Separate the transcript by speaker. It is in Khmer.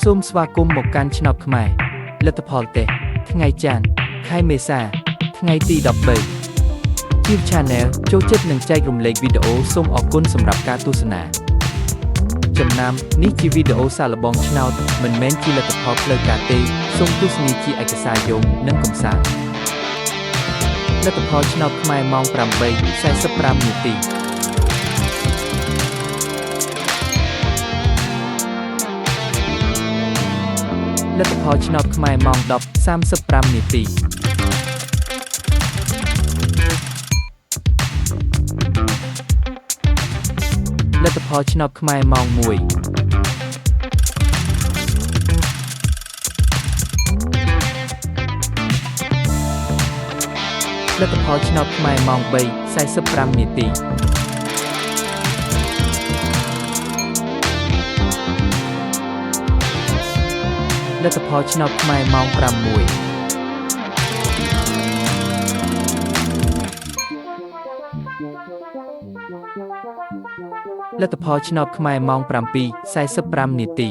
Speaker 1: សូមស្វាគមន៍មកកាន់ឆ្នោតខ្មែរលទ្ធផលទេថ្ងៃច័ន្ទខែមេសាថ្ងៃទី13 Chief Channel ចូលចិត្តនិងចែករំលែកវីដេអូសូមអរគុណសម្រាប់ការទស្សនាចំណាំនេះជាវីដេអូសាកល្បងឆ្នោតមិនមែនជាលទ្ធផលផ្លូវការទេសូមទស្សនាជាឯកសារយោងនិងកំសាន្តលទ្ធផលឆ្នោតខ្មែរម៉ោង 8:45 នាទីលទ្ធផលឆ្នោតខ្មែរម៉ោង 10:35 នាទីលទ្ធផលឆ្នោតខ្មែរម៉ោង 1លទ្ធផលឆ្នោតខ្មែរម៉ោង 3:45 នាទីលទ្ធផលឆ្នោតខ្មែរម៉ោង 6លទ្ធផលឆ្នោតខ្មែរម៉ោង 7:45 នាទី